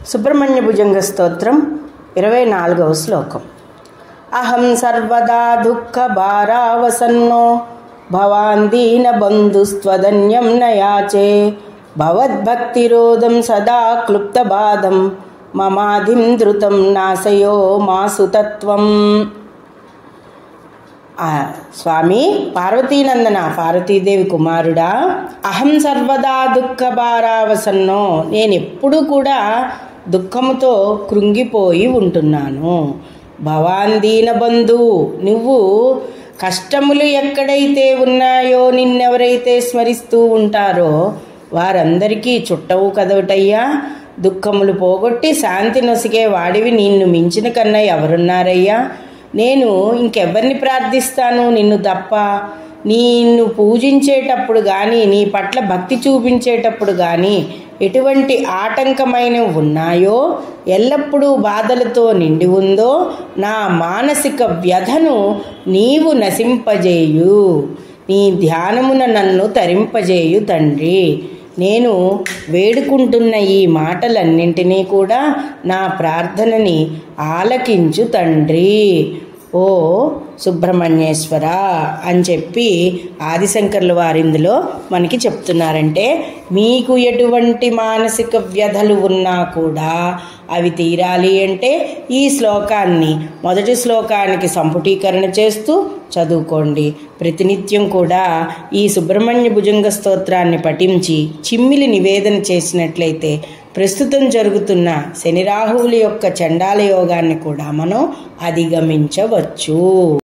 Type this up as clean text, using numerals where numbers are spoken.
సుబ్రహ్మణ్య భుజంగ స్తోత్రం 24వ శ్లోకం. అహం సర్వదా దుఃఖ భారావసన్నో భవాన్ దీన బంధుస్త్వదన్యం నయాచే భవద్భక్తిరోధం సదా క్లుప్త బాధం మమాధిం ధృతం నాశయో మాసు తత్వం. స్వామి పార్వతీనందన, పార్వతీదేవి కుమారుడా, అహం సర్వదా దుఃఖ భారావసన్నో, నేనెప్పుడు కూడా దుఃఖముతో కృంగిపోయి ఉంటున్నాను. భవాన్ దీనబంధు, నువ్వు కష్టములు ఎక్కడైతే ఉన్నాయో నిన్నెవరైతే స్మరిస్తూ ఉంటారో వారందరికీ చుట్టవు కదవటయ్యా. దుఃఖములు పోగొట్టి శాంతి నొసిగే వాడివి, నిన్ను మించిన కన్నా ఎవరున్నారయ్యా? నేను ఇంకెవరిని ప్రార్థిస్తాను నిన్ను తప్ప? నిన్ను పూజించేటప్పుడు కానీ, నీ పట్ల భక్తి చూపించేటప్పుడు కానీ ఎటువంటి ఆటంకమైనవి ఉన్నాయో, ఎల్లప్పుడూ బాధలతో నిండి ఉందో, నా మానసిక వ్యధను నీవు నశింపజేయు. నీ ధ్యానమున నన్ను తరింపజేయు తండ్రి. నేను వేడుకుంటున్న ఈ మాటలన్నింటినీ కూడా నా ప్రార్థనని ఆలకించు తండ్రి. ఓ సుబ్రహ్మణ్యేశ్వర అని చెప్పి ఆదిశంకర్ల వారు ఇందులో మనకి చెప్తున్నారంటే, మీకు ఎటువంటి మానసిక వ్యధలు ఉన్నా కూడా అవి తీరాలి అంటే ఈ శ్లోకాన్ని మొదటి శ్లోకానికి సంపుటీకరణ చేస్తూ చదువుకోండి. ప్రతినిత్యం కూడా ఈ సుబ్రహ్మణ్య భుజంగ స్తోత్రాన్ని పఠించి చిమ్మిలి నివేదన చేసినట్లయితే ప్రస్తుతం జరుగుతున్న శని రాహువుల యొక్క చండాల యోగాన్ని కూడా మనం అధిగమించవచ్చు.